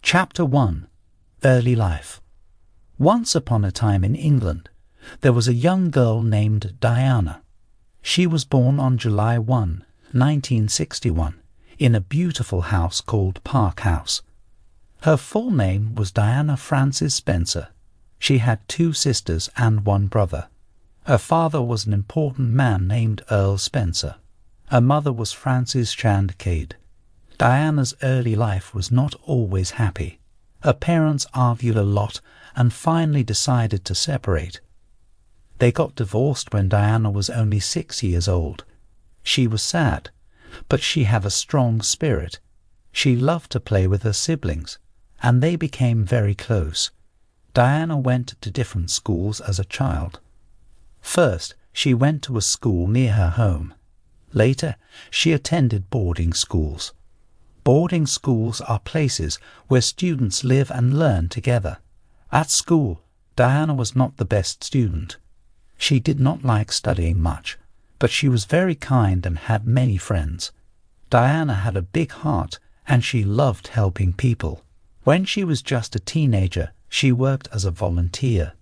Chapter 1. Early Life. Once upon a time in England, there was a young girl named Diana. She was born on July 1, 1961, in a beautiful house called Park House. Her full name was Diana Frances Spencer. She had 2 sisters and 1 brother. Her father was an important man named Earl Spencer. Her mother was Frances Shand Cade. Diana's early life was not always happy. Her parents argued a lot and finally decided to separate. They got divorced when Diana was only 6 years old. She was sad, but she had a strong spirit. She loved to play with her siblings, and they became very close. Diana went to different schools as a child. First, she went to a school near her home. Later, she attended boarding schools. Boarding schools are places where students live and learn together. At school, Diana was not the best student. She did not like studying much, but she was very kind and had many friends. Diana had a big heart and she loved helping people. When she was just a teenager, she worked as a volunteer.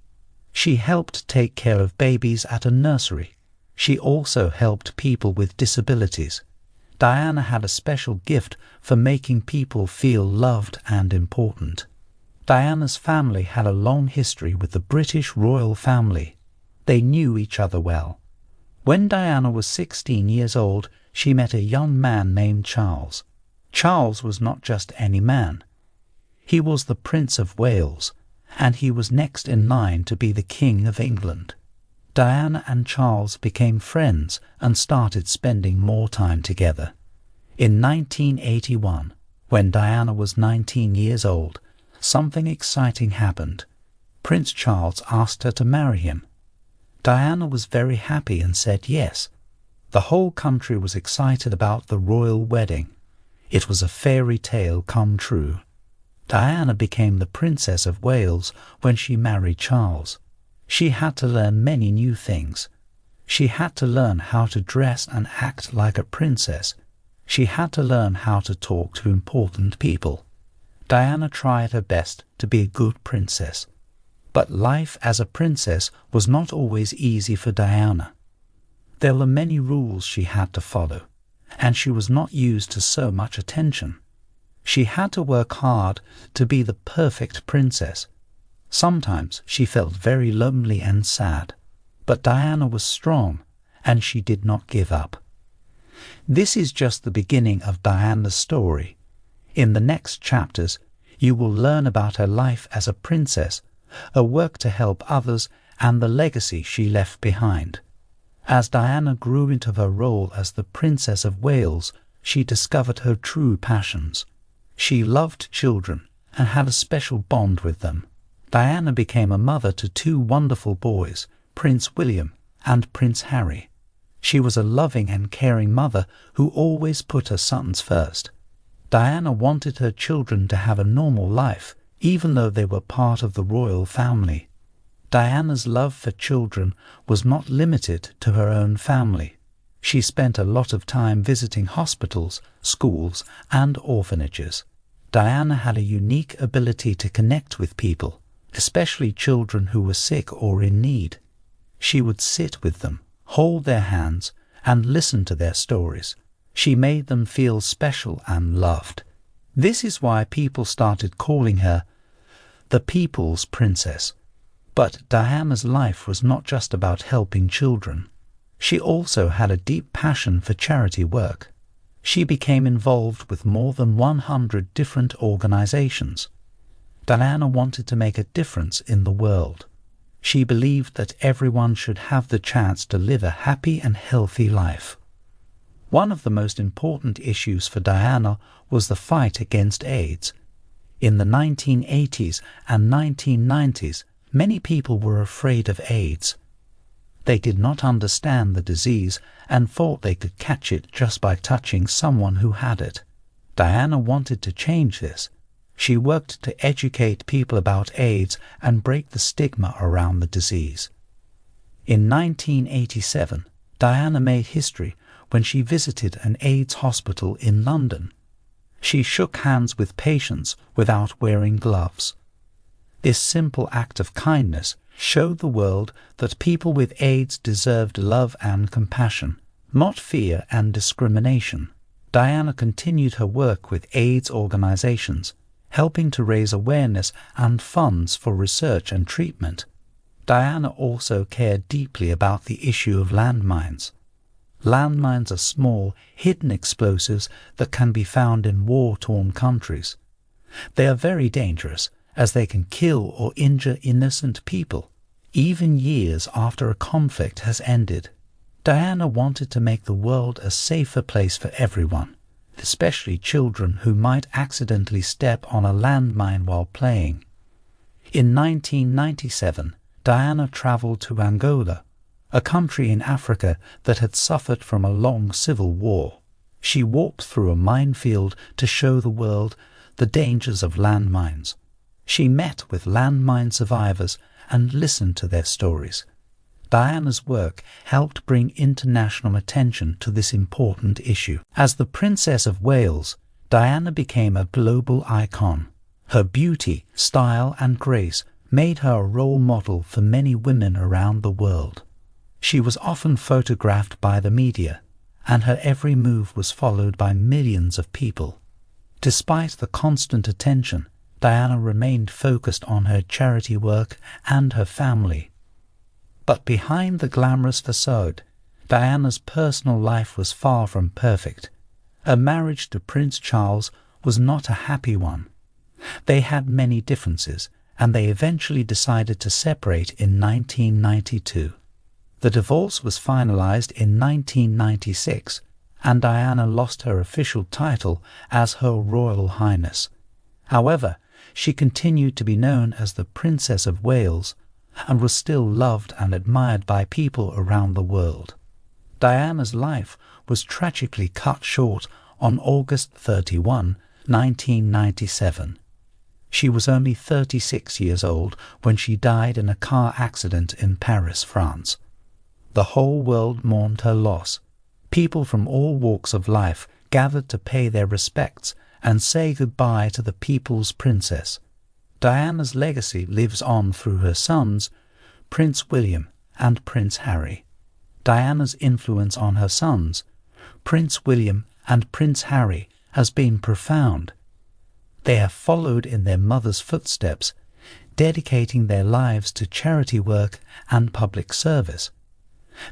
She helped take care of babies at a nursery. She also helped people with disabilities. Diana had a special gift for making people feel loved and important. Diana's family had a long history with the British royal family. They knew each other well. When Diana was 16 years old, she met a young man named Charles. Charles was not just any man. He was the Prince of Wales, and he was next in line to be the King of England. Diana and Charles became friends and started spending more time together. In 1981, when Diana was 19 years old, something exciting happened. Prince Charles asked her to marry him. Diana was very happy and said yes. The whole country was excited about the royal wedding. It was a fairy tale come true. Diana became the Princess of Wales when she married Charles. She had to learn many new things. She had to learn how to dress and act like a princess. She had to learn how to talk to important people. Diana tried her best to be a good princess. But life as a princess was not always easy for Diana. There were many rules she had to follow, and she was not used to so much attention. She had to work hard to be the perfect princess. Sometimes she felt very lonely and sad, but Diana was strong, and she did not give up. This is just the beginning of Diana's story. In the next chapters, you will learn about her life as a princess, her work to help others, and the legacy she left behind. As Diana grew into her role as the Princess of Wales, she discovered her true passions. She loved children and had a special bond with them. Diana became a mother to 2 wonderful boys, Prince William and Prince Harry. She was a loving and caring mother who always put her sons first. Diana wanted her children to have a normal life, even though they were part of the royal family. Diana's love for children was not limited to her own family. She spent a lot of time visiting hospitals, schools, and orphanages. Diana had a unique ability to connect with people, especially children who were sick or in need. She would sit with them, hold their hands, and listen to their stories. She made them feel special and loved. This is why people started calling her the People's Princess. But Diana's life was not just about helping children. She also had a deep passion for charity work. She became involved with more than 100 different organizations. Diana wanted to make a difference in the world. She believed that everyone should have the chance to live a happy and healthy life. One of the most important issues for Diana was the fight against AIDS. In the 1980s and 1990s, many people were afraid of AIDS. They did not understand the disease and thought they could catch it just by touching someone who had it. Diana wanted to change this. She worked to educate people about AIDS and break the stigma around the disease. In 1987, Diana made history when she visited an AIDS hospital in London. She shook hands with patients without wearing gloves. This simple act of kindness showed the world that people with AIDS deserved love and compassion, not fear and discrimination. Diana continued her work with AIDS organizations, helping to raise awareness and funds for research and treatment. Diana also cared deeply about the issue of landmines. Landmines are small, hidden explosives that can be found in war-torn countries. They are very dangerous, as they can kill or injure innocent people, even years after a conflict has ended. Diana wanted to make the world a safer place for everyone, especially children who might accidentally step on a landmine while playing. In 1997, Diana traveled to Angola, a country in Africa that had suffered from a long civil war. She walked through a minefield to show the world the dangers of landmines. She met with landmine survivors and listened to their stories. Diana's work helped bring international attention to this important issue. As the Princess of Wales, Diana became a global icon. Her beauty, style, and grace made her a role model for many women around the world. She was often photographed by the media, and her every move was followed by millions of people. Despite the constant attention, Diana remained focused on her charity work and her family. But behind the glamorous facade, Diana's personal life was far from perfect. Her marriage to Prince Charles was not a happy one. They had many differences, and they eventually decided to separate in 1992. The divorce was finalized in 1996, and Diana lost her official title as Her Royal Highness. However, she continued to be known as the Princess of Wales and was still loved and admired by people around the world. Diana's life was tragically cut short on August 31, 1997. She was only 36 years old when she died in a car accident in Paris, France. The whole world mourned her loss. People from all walks of life gathered to pay their respects and say goodbye to the people's princess. Diana's legacy lives on through her sons, Prince William and Prince Harry. Diana's influence on her sons, Prince William and Prince Harry, has been profound. They have followed in their mother's footsteps, dedicating their lives to charity work and public service.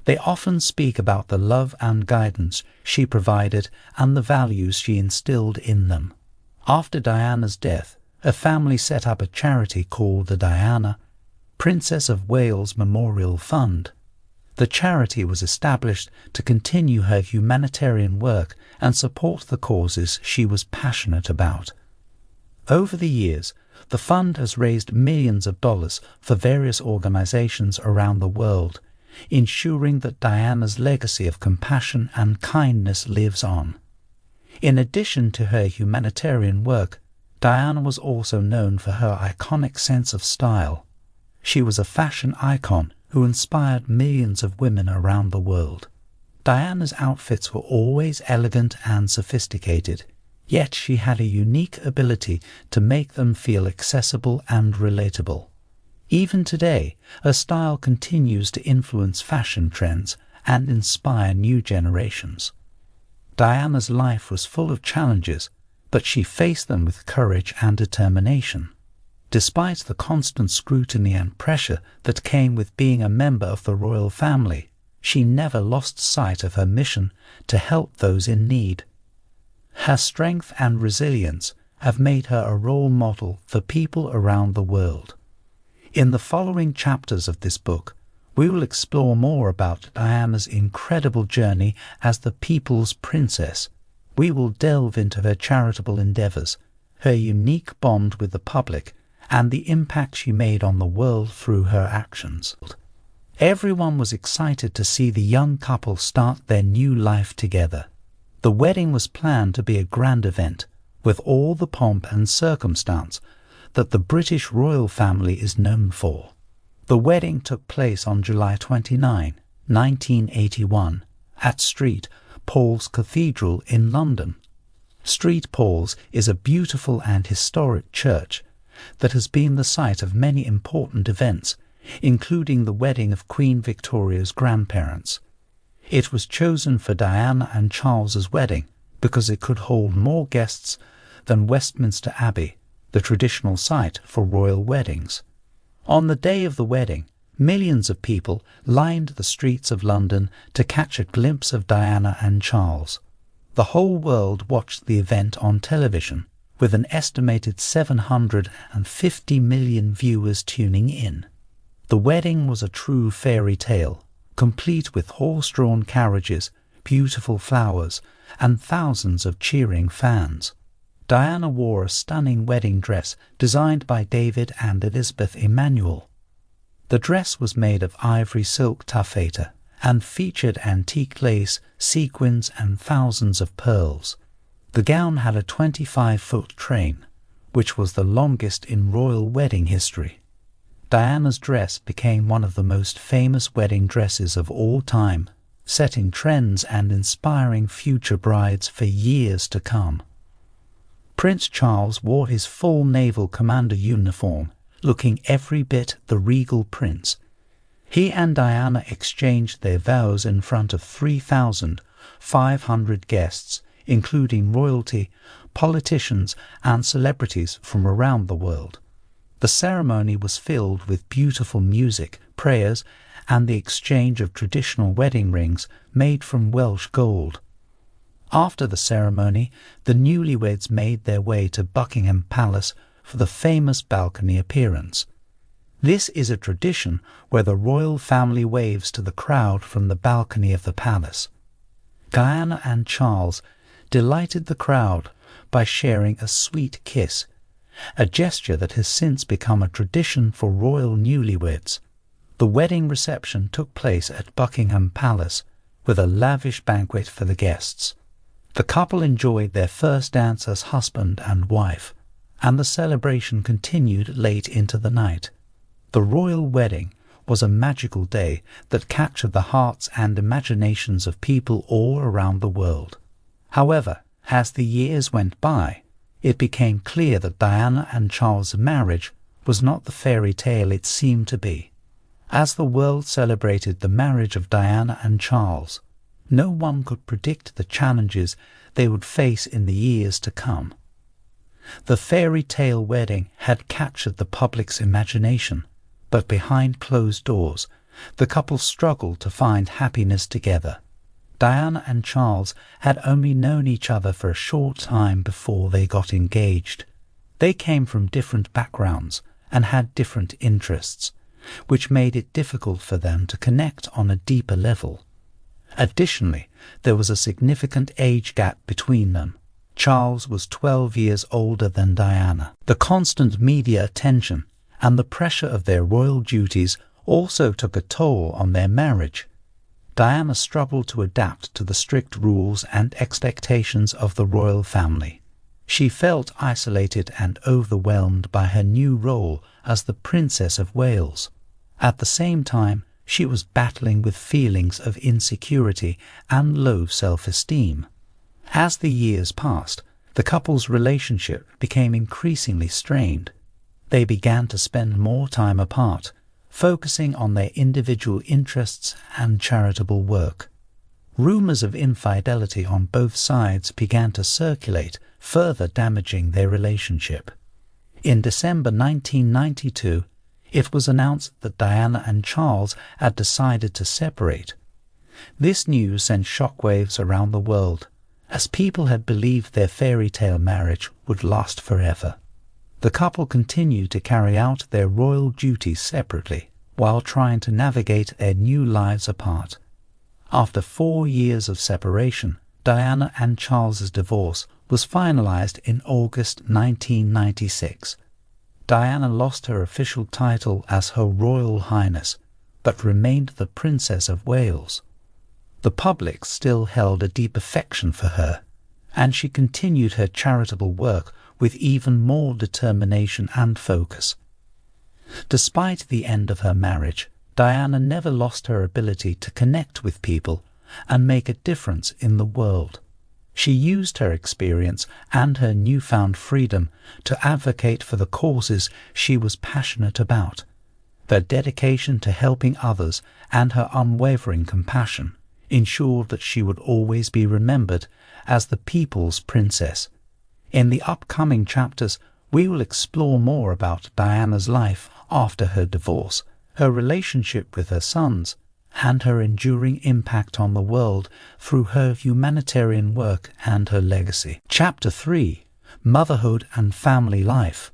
They often speak about the love and guidance she provided and the values she instilled in them. After Diana's death, a family set up a charity called the Diana, Princess of Wales Memorial Fund. The charity was established to continue her humanitarian work and support the causes she was passionate about. Over the years, the fund has raised millions of dollars for various organizations around the world, ensuring that Diana's legacy of compassion and kindness lives on. In addition to her humanitarian work, Diana was also known for her iconic sense of style. She was a fashion icon who inspired millions of women around the world. Diana's outfits were always elegant and sophisticated, yet she had a unique ability to make them feel accessible and relatable. Even today, her style continues to influence fashion trends and inspire new generations. Diana's life was full of challenges, but she faced them with courage and determination. Despite the constant scrutiny and pressure that came with being a member of the royal family, she never lost sight of her mission to help those in need. Her strength and resilience have made her a role model for people around the world. In the following chapters of this book, we will explore more about Diana's incredible journey as the people's princess. We will delve into her charitable endeavors, her unique bond with the public, and the impact she made on the world through her actions. Everyone was excited to see the young couple start their new life together. The wedding was planned to be a grand event, with all the pomp and circumstance that the British royal family is known for. The wedding took place on July 29, 1981, at St. Paul's Cathedral in London. St. Paul's is a beautiful and historic church that has been the site of many important events, including the wedding of Queen Victoria's grandparents. It was chosen for Diana and Charles's wedding because it could hold more guests than Westminster Abbey, the traditional site for royal weddings. On the day of the wedding, millions of people lined the streets of London to catch a glimpse of Diana and Charles. The whole world watched the event on television, with an estimated 750 million viewers tuning in. The wedding was a true fairy tale, complete with horse-drawn carriages, beautiful flowers, and thousands of cheering fans. Diana wore a stunning wedding dress designed by David and Elizabeth Emanuel. The dress was made of ivory silk taffeta and featured antique lace, sequins, and thousands of pearls. The gown had a 25-foot train, which was the longest in royal wedding history. Diana's dress became one of the most famous wedding dresses of all time, setting trends and inspiring future brides for years to come. Prince Charles wore his full naval commander uniform, looking every bit the regal prince. He and Diana exchanged their vows in front of 3,500 guests, including royalty, politicians, and celebrities from around the world. The ceremony was filled with beautiful music, prayers, and the exchange of traditional wedding rings made from Welsh gold. After the ceremony, the newlyweds made their way to Buckingham Palace for the famous balcony appearance. This is a tradition where the royal family waves to the crowd from the balcony of the palace. Diana and Charles delighted the crowd by sharing a sweet kiss, a gesture that has since become a tradition for royal newlyweds. The wedding reception took place at Buckingham Palace with a lavish banquet for the guests. The couple enjoyed their first dance as husband and wife, and the celebration continued late into the night. The royal wedding was a magical day that captured the hearts and imaginations of people all around the world. However, as the years went by, it became clear that Diana and Charles' marriage was not the fairy tale it seemed to be. As the world celebrated the marriage of Diana and Charles, no one could predict the challenges they would face in the years to come. The fairy tale wedding had captured the public's imagination, but behind closed doors, the couple struggled to find happiness together. Diana and Charles had only known each other for a short time before they got engaged. They came from different backgrounds and had different interests, which made it difficult for them to connect on a deeper level. Additionally, there was a significant age gap between them. Charles was 12 years older than Diana. The constant media attention and the pressure of their royal duties also took a toll on their marriage. Diana struggled to adapt to the strict rules and expectations of the royal family. She felt isolated and overwhelmed by her new role as the Princess of Wales. At the same time, she was battling with feelings of insecurity and low self-esteem. As the years passed, the couple's relationship became increasingly strained. They began to spend more time apart, focusing on their individual interests and charitable work. Rumors of infidelity on both sides began to circulate, further damaging their relationship. In December 1992, it was announced that Diana and Charles had decided to separate. This news sent shockwaves around the world, as people had believed their fairy tale marriage would last forever. The couple continued to carry out their royal duties separately, while trying to navigate their new lives apart. After 4 years of separation, Diana and Charles's divorce was finalized in August 1996. Diana lost her official title as Her Royal Highness, but remained the Princess of Wales. The public still held a deep affection for her, and she continued her charitable work with even more determination and focus. Despite the end of her marriage, Diana never lost her ability to connect with people and make a difference in the world. She used her experience and her newfound freedom to advocate for the causes she was passionate about. Her dedication to helping others and her unwavering compassion ensured that she would always be remembered as the people's princess. In the upcoming chapters, we will explore more about Diana's life after her divorce, her relationship with her sons, and her enduring impact on the world through her humanitarian work and her legacy. Chapter 3: Motherhood and Family Life.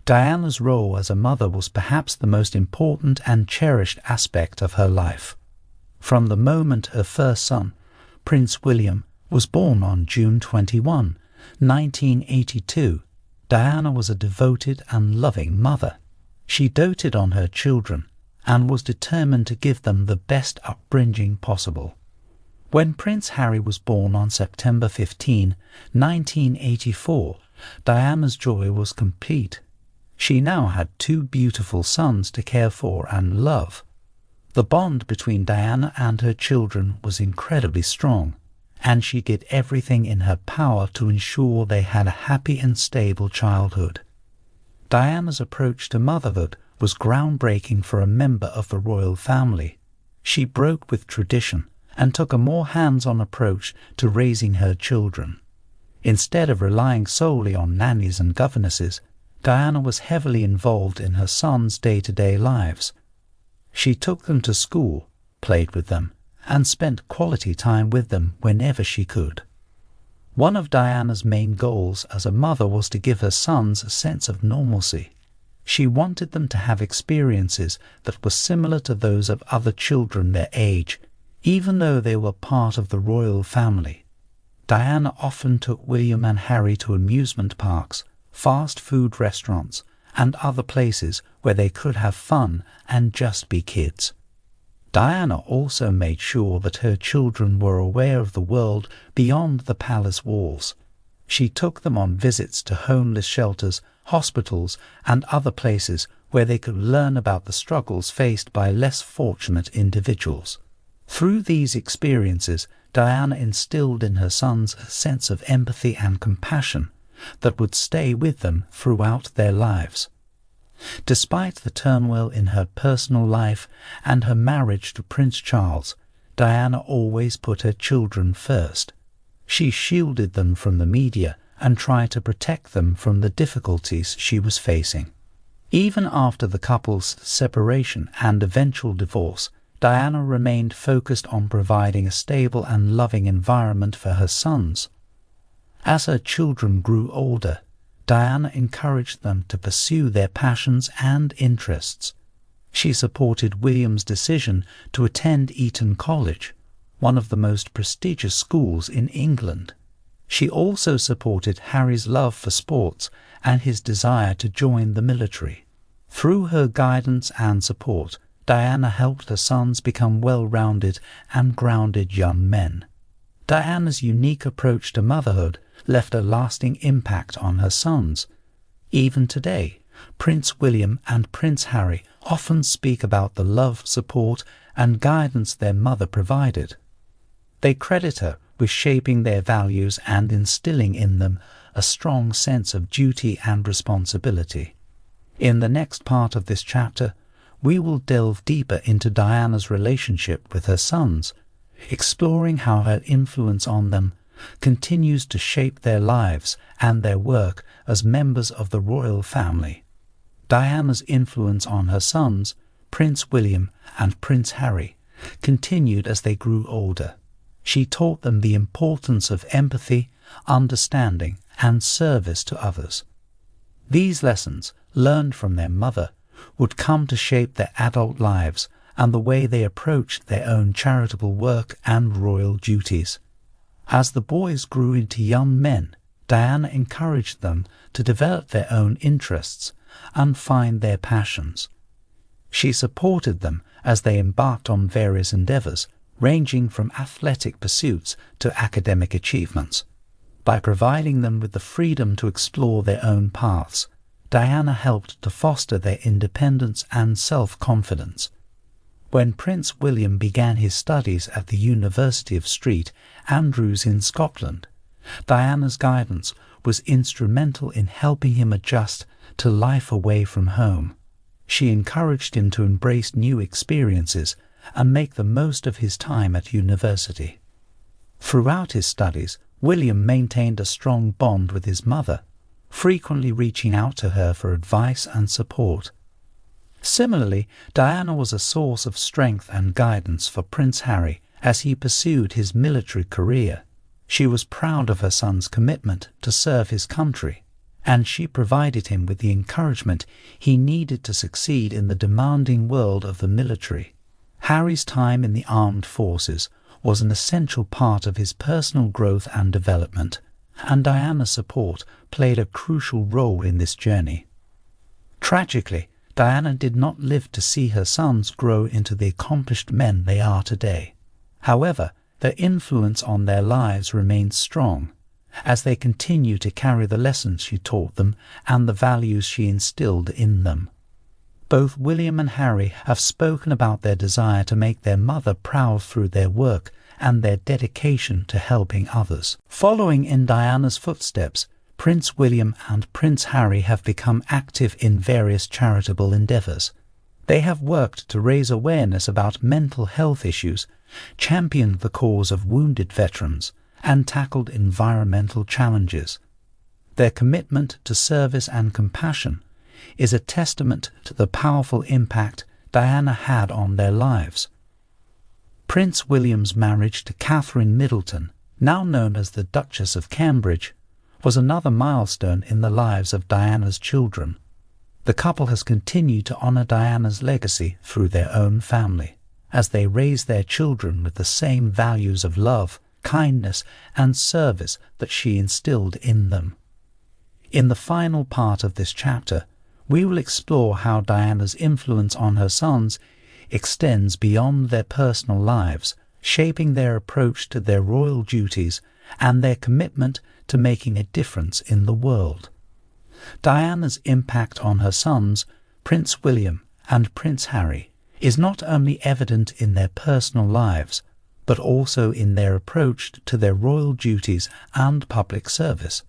Diana's role as a mother was perhaps the most important and cherished aspect of her life. From the moment her first son, Prince William, was born on June 21, 1982, Diana was a devoted and loving mother. She doted on her children and was determined to give them the best upbringing possible. When Prince Harry was born on September 15, 1984, Diana's joy was complete. She now had 2 beautiful sons to care for and love. The bond between Diana and her children was incredibly strong, and she did everything in her power to ensure they had a happy and stable childhood. Diana's approach to motherhood was groundbreaking for a member of the royal family. She broke with tradition and took a more hands-on approach to raising her children. Instead of relying solely on nannies and governesses, Diana was heavily involved in her sons' day-to-day lives. She took them to school, played with them, and spent quality time with them whenever she could. One of Diana's main goals as a mother was to give her sons a sense of normalcy. She wanted them to have experiences that were similar to those of other children their age, even though they were part of the royal family. Diana often took William and Harry to amusement parks, fast food restaurants, and other places where they could have fun and just be kids. Diana also made sure that her children were aware of the world beyond the palace walls. She took them on visits to homeless shelters, hospitals, and other places where they could learn about the struggles faced by less fortunate individuals. Through these experiences, Diana instilled in her sons a sense of empathy and compassion that would stay with them throughout their lives. Despite the turmoil in her personal life and her marriage to Prince Charles, Diana always put her children first. She shielded them from the media and tried to protect them from the difficulties she was facing. Even after the couple's separation and eventual divorce, Diana remained focused on providing a stable and loving environment for her sons. As her children grew older, Diana encouraged them to pursue their passions and interests. She supported William's decision to attend Eton College, one of the most prestigious schools in England. She also supported Harry's love for sports and his desire to join the military. Through her guidance and support, Diana helped her sons become well-rounded and grounded young men. Diana's unique approach to motherhood left a lasting impact on her sons. Even today, Prince William and Prince Harry often speak about the love, support, and guidance their mother provided. They credit her with shaping their values and instilling in them a strong sense of duty and responsibility. In the next part of this chapter, we will delve deeper into Diana's relationship with her sons, exploring how her influence on them continues to shape their lives and their work as members of the royal family. Diana's influence on her sons, Prince William and Prince Harry, continued as they grew older. She taught them the importance of empathy, understanding, and service to others. These lessons, learned from their mother, would come to shape their adult lives and the way they approached their own charitable work and royal duties. As the boys grew into young men, Diana encouraged them to develop their own interests and find their passions. She supported them as they embarked on various endeavors, ranging from athletic pursuits to academic achievements. By providing them with the freedom to explore their own paths, Diana helped to foster their independence and self-confidence. When Prince William began his studies at the University of St Andrews in Scotland, Diana's guidance was instrumental in helping him adjust to life away from home. She encouraged him to embrace new experiences and make the most of his time at university. Throughout his studies, William maintained a strong bond with his mother, frequently reaching out to her for advice and support. Similarly, Diana was a source of strength and guidance for Prince Harry as he pursued his military career. She was proud of her son's commitment to serve his country, and she provided him with the encouragement he needed to succeed in the demanding world of the military. Harry's time in the armed forces was an essential part of his personal growth and development, and Diana's support played a crucial role in this journey. Tragically, Diana did not live to see her sons grow into the accomplished men they are today. However, their influence on their lives remains strong, as they continue to carry the lessons she taught them and the values she instilled in them. Both William and Harry have spoken about their desire to make their mother proud through their work and their dedication to helping others. Following in Diana's footsteps, Prince William and Prince Harry have become active in various charitable endeavours. They have worked to raise awareness about mental health issues, championed the cause of wounded veterans, and tackled environmental challenges. Their commitment to service and compassion is a testament to the powerful impact Diana had on their lives. Prince William's marriage to Catherine Middleton, now known as the Duchess of Cambridge, was another milestone in the lives of Diana's children. The couple has continued to honour Diana's legacy through their own family, as they raise their children with the same values of love, kindness, and service that she instilled in them. In the final part of this chapter, we will explore how Diana's influence on her sons extends beyond their personal lives, shaping their approach to their royal duties and their commitment to making a difference in the world. Diana's impact on her sons, Prince William and Prince Harry, is not only evident in their personal lives, but also in their approach to their royal duties and public service.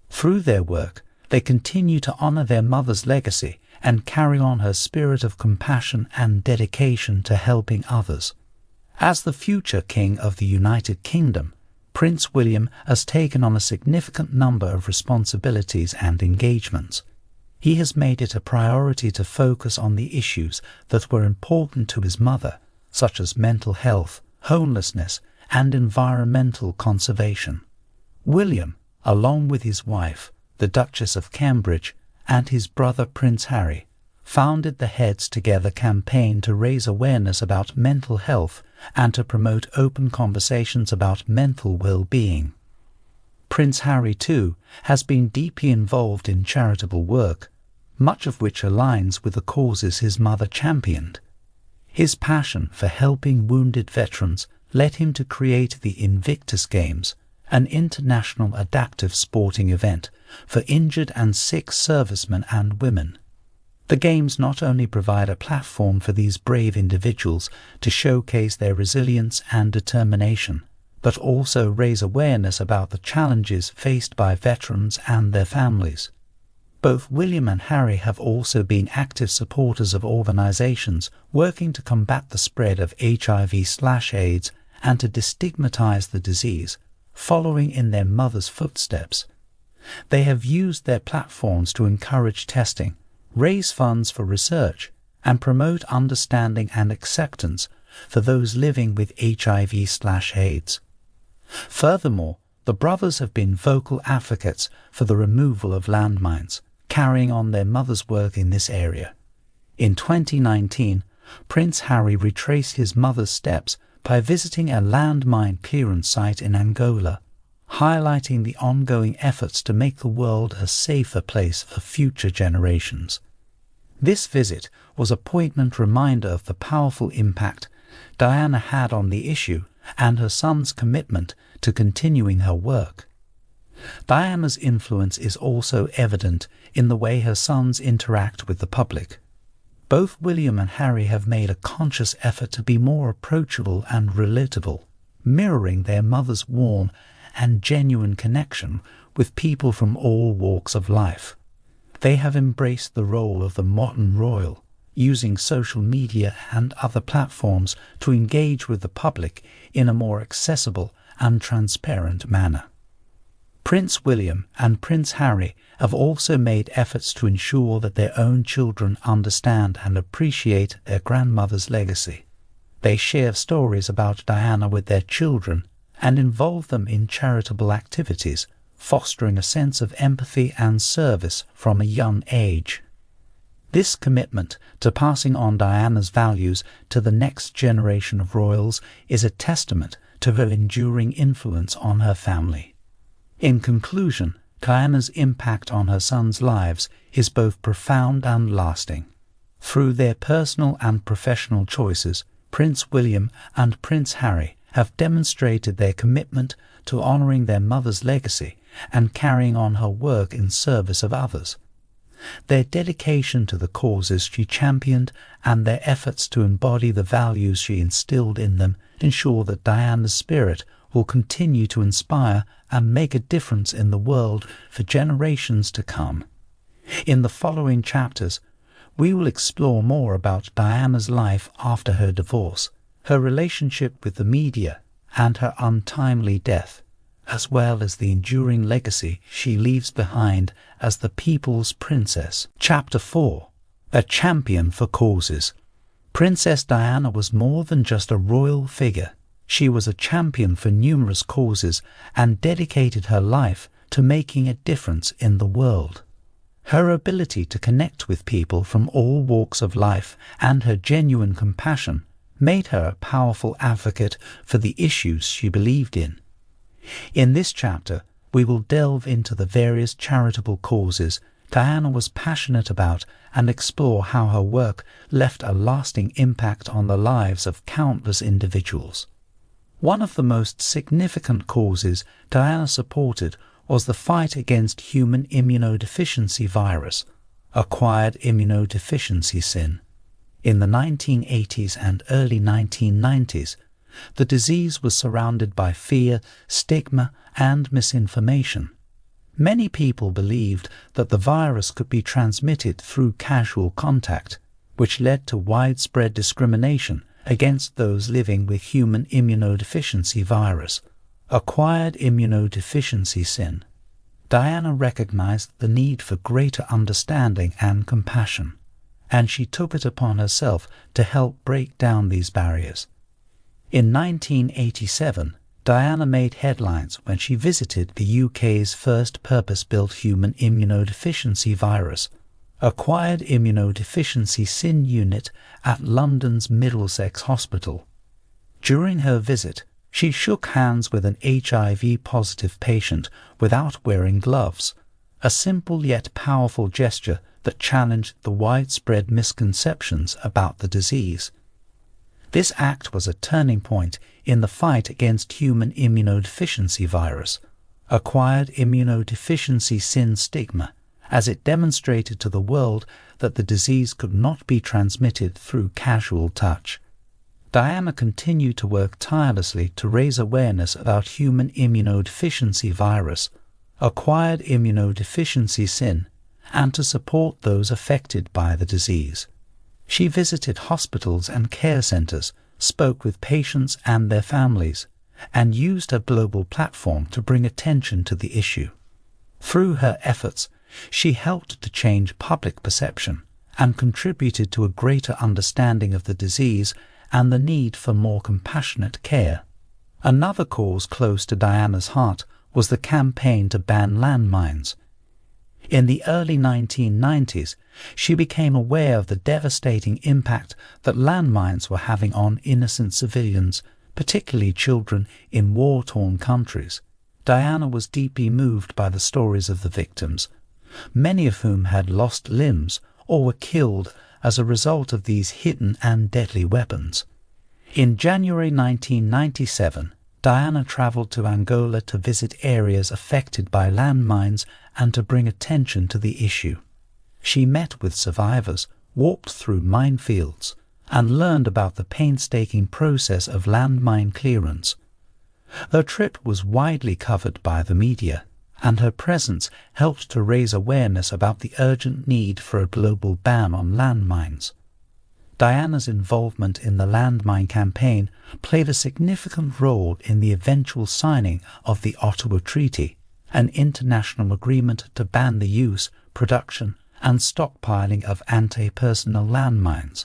Through their work, they continue to honour their mother's legacy and carry on her spirit of compassion and dedication to helping others. As the future King of the United Kingdom, Prince William has taken on a significant number of responsibilities and engagements. He has made it a priority to focus on the issues that were important to his mother, such as mental health, homelessness, and environmental conservation. William, along with his wife, the Duchess of Cambridge, and his brother Prince Harry, founded the Heads Together campaign to raise awareness about mental health and to promote open conversations about mental well-being. Prince Harry, too, has been deeply involved in charitable work, much of which aligns with the causes his mother championed. His passion for helping wounded veterans led him to create the Invictus Games, an international adaptive sporting event for injured and sick servicemen and women. The Games not only provide a platform for these brave individuals to showcase their resilience and determination, but also raise awareness about the challenges faced by veterans and their families. Both William and Harry have also been active supporters of organizations working to combat the spread of HIV/AIDS and to destigmatize the disease, following in their mother's footsteps. They have used their platforms to encourage testing, raise funds for research, and promote understanding and acceptance for those living with HIV/AIDS. Furthermore, the brothers have been vocal advocates for the removal of landmines, carrying on their mother's work in this area. In 2019, Prince Harry retraced his mother's steps by visiting a landmine clearance site in Angola, highlighting the ongoing efforts to make the world a safer place for future generations. This visit was a poignant reminder of the powerful impact Diana had on the issue and her son's commitment to continuing her work. Diana's influence is also evident in the way her sons interact with the public. Both William and Harry have made a conscious effort to be more approachable and relatable, mirroring their mother's warm and genuine connection with people from all walks of life. They have embraced the role of the modern royal, using social media and other platforms to engage with the public in a more accessible and transparent manner. Prince William and Prince Harry have also made efforts to ensure that their own children understand and appreciate their grandmother's legacy. They share stories about Diana with their children and involve them in charitable activities, fostering a sense of empathy and service from a young age. This commitment to passing on Diana's values to the next generation of royals is a testament to her enduring influence on her family. In conclusion, Diana's impact on her sons' lives is both profound and lasting. Through their personal and professional choices, Prince William and Prince Harry have demonstrated their commitment to honoring their mother's legacy and carrying on her work in service of others. Their dedication to the causes she championed and their efforts to embody the values she instilled in them ensure that Diana's spirit will continue to inspire and make a difference in the world for generations to come. In the following chapters, we will explore more about Diana's life after her divorce, her relationship with the media, and her untimely death, as well as the enduring legacy she leaves behind as the people's princess. Chapter 4. A champion for causes. Princess Diana was more than just a royal figure. She was a champion for numerous causes and dedicated her life to making a difference in the world. Her ability to connect with people from all walks of life and her genuine compassion made her a powerful advocate for the issues she believed in. In this chapter, we will delve into the various charitable causes Diana was passionate about and explore how her work left a lasting impact on the lives of countless individuals. One of the most significant causes Diana supported was the fight against human immunodeficiency virus, acquired immunodeficiency sin. In the 1980s and early 1990s, the disease was surrounded by fear, stigma, and misinformation. Many people believed that the virus could be transmitted through casual contact, which led to widespread discrimination against those living with human immunodeficiency virus, acquired immunodeficiency sin. Diana recognized the need for greater understanding and compassion, and she took it upon herself to help break down these barriers. In 1987, Diana made headlines when she visited the UK's first purpose-built human immunodeficiency virus, acquired immunodeficiency sin unit at London's Middlesex Hospital. During her visit, she shook hands with an HIV-positive patient without wearing gloves, a simple yet powerful gesture that challenged the widespread misconceptions about the disease. This act was a turning point in the fight against human immunodeficiency virus, acquired immunodeficiency sin stigma, as it demonstrated to the world that the disease could not be transmitted through casual touch. Diana continued to work tirelessly to raise awareness about human immunodeficiency virus, acquired immunodeficiency sin, and to support those affected by the disease. She visited hospitals and care centers, spoke with patients and their families, and used her global platform to bring attention to the issue. Through her efforts, she helped to change public perception and contributed to a greater understanding of the disease and the need for more compassionate care. Another cause close to Diana's heart was the campaign to ban landmines. In the early 1990s, she became aware of the devastating impact that landmines were having on innocent civilians, particularly children in war-torn countries. Diana was deeply moved by the stories of the victims, many of whom had lost limbs or were killed as a result of these hidden and deadly weapons. In January 1997, Diana travelled to Angola to visit areas affected by landmines and to bring attention to the issue. She met with survivors, walked through minefields, and learned about the painstaking process of landmine clearance. Her trip was widely covered by the media, and her presence helped to raise awareness about the urgent need for a global ban on landmines. Diana's involvement in the landmine campaign played a significant role in the eventual signing of the Ottawa Treaty, an international agreement to ban the use, production, and stockpiling of anti-personnel landmines.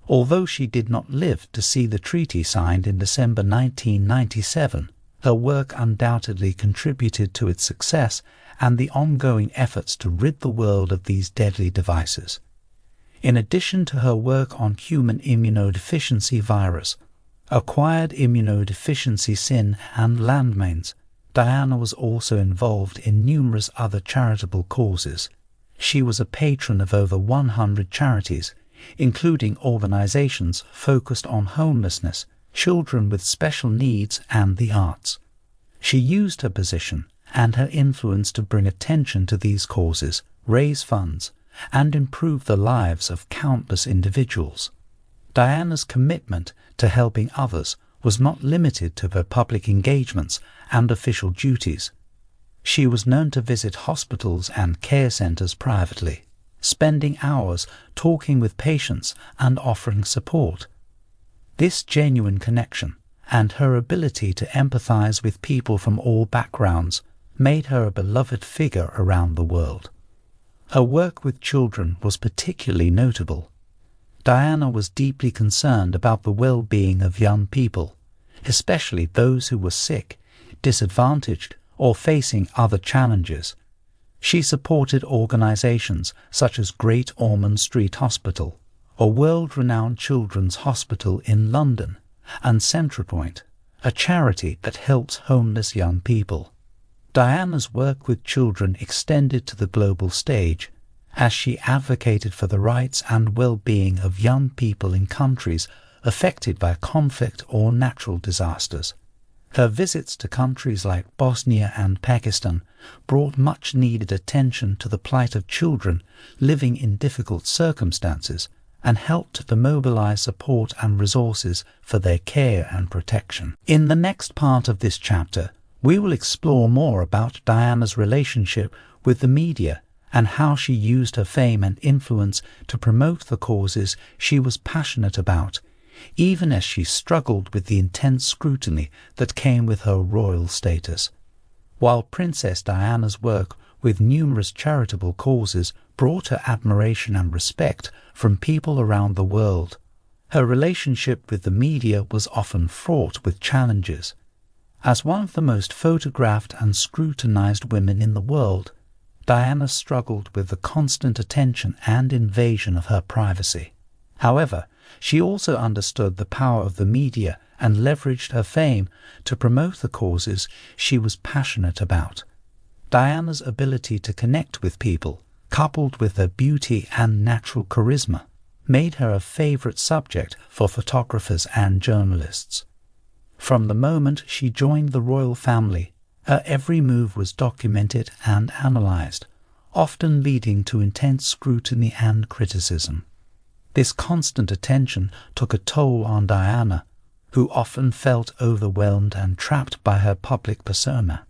Although she did not live to see the treaty signed in December 1997, her work undoubtedly contributed to its success and the ongoing efforts to rid the world of these deadly devices. In addition to her work on human immunodeficiency virus, acquired immunodeficiency sin, and landmines, Diana was also involved in numerous other charitable causes. She was a patron of over 100 charities, including organizations focused on homelessness, children with special needs, and the arts. She used her position and her influence to bring attention to these causes, raise funds, and improve the lives of countless individuals. Diana's commitment to helping others was not limited to her public engagements and official duties. She was known to visit hospitals and care centers privately, spending hours talking with patients and offering support. This genuine connection and her ability to empathize with people from all backgrounds made her a beloved figure around the world. Her work with children was particularly notable. Diana was deeply concerned about the well-being of young people, especially those who were sick, disadvantaged, or facing other challenges. She supported organizations such as Great Ormond Street Hospital, a world-renowned children's hospital in London, and Centrepoint, a charity that helps homeless young people. Diana's work with children extended to the global stage, as she advocated for the rights and well-being of young people in countries affected by conflict or natural disasters. Her visits to countries like Bosnia and Pakistan brought much-needed attention to the plight of children living in difficult circumstances and helped to mobilize support and resources for their care and protection. In the next part of this chapter, we will explore more about Diana's relationship with the media and how she used her fame and influence to promote the causes she was passionate about, even as she struggled with the intense scrutiny that came with her royal status. While Princess Diana's work with numerous charitable causes brought her admiration and respect from people around the world, her relationship with the media was often fraught with challenges. As one of the most photographed and scrutinized women in the world, Diana struggled with the constant attention and invasion of her privacy. However, she also understood the power of the media and leveraged her fame to promote the causes she was passionate about. Diana's ability to connect with people, coupled with her beauty and natural charisma, made her a favorite subject for photographers and journalists. From the moment she joined the royal family, her every move was documented and analyzed, often leading to intense scrutiny and criticism. This constant attention took a toll on Diana, who often felt overwhelmed and trapped by her public persona.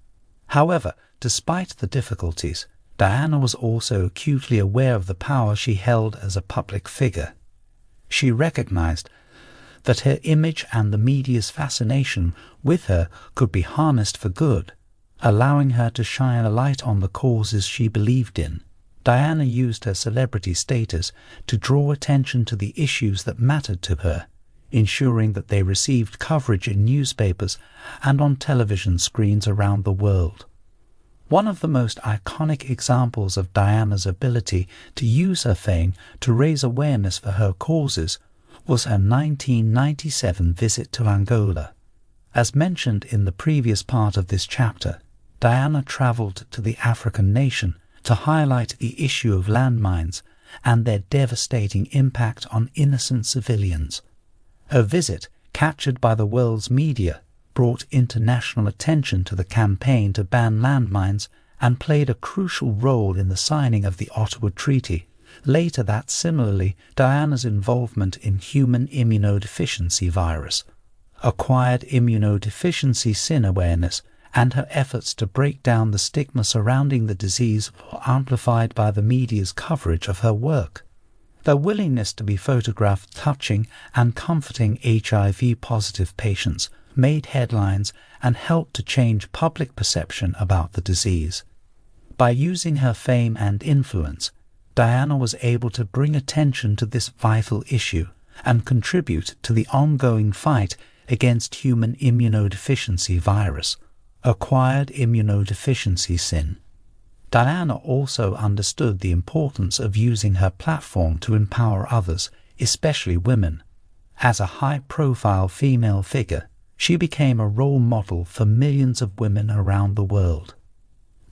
However, despite the difficulties, Diana was also acutely aware of the power she held as a public figure. She recognized that her image and the media's fascination with her could be harnessed for good, allowing her to shine a light on the causes she believed in. Diana used her celebrity status to draw attention to the issues that mattered to her, ensuring that they received coverage in newspapers and on television screens around the world. One of the most iconic examples of Diana's ability to use her fame to raise awareness for her causes was her 1997 visit to Angola. As mentioned in the previous part of this chapter, Diana traveled to the African nation to highlight the issue of landmines and their devastating impact on innocent civilians. Her visit, captured by the world's media, brought international attention to the campaign to ban landmines and played a crucial role in the signing of the Ottawa Treaty. Later similarly, Diana's involvement in human immunodeficiency virus, acquired immunodeficiency sin awareness, and her efforts to break down the stigma surrounding the disease were amplified by the media's coverage of her work. Their willingness to be photographed touching and comforting HIV-positive patients made headlines and helped to change public perception about the disease. By using her fame and influence, Diana was able to bring attention to this vital issue and contribute to the ongoing fight against human immunodeficiency virus, acquired immunodeficiency sin. Diana also understood the importance of using her platform to empower others, especially women. As a high-profile female figure, she became a role model for millions of women around the world.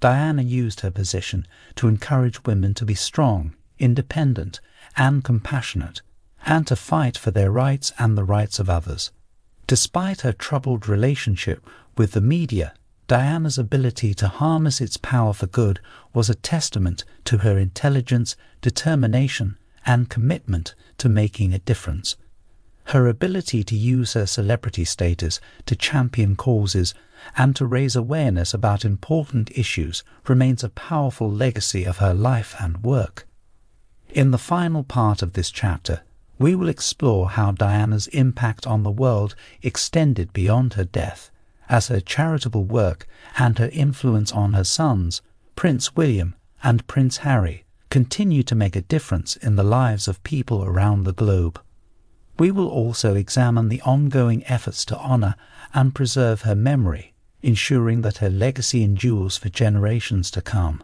Diana used her position to encourage women to be strong, independent, and compassionate, and to fight for their rights and the rights of others. Despite her troubled relationship with the media, Diana's ability to harness its power for good was a testament to her intelligence, determination, and commitment to making a difference. Her ability to use her celebrity status to champion causes and to raise awareness about important issues remains a powerful legacy of her life and work. In the final part of this chapter, we will explore how Diana's impact on the world extended beyond her death, as her charitable work and her influence on her sons, Prince William and Prince Harry, continue to make a difference in the lives of people around the globe. We will also examine the ongoing efforts to honor and preserve her memory, ensuring that her legacy endures for generations to come.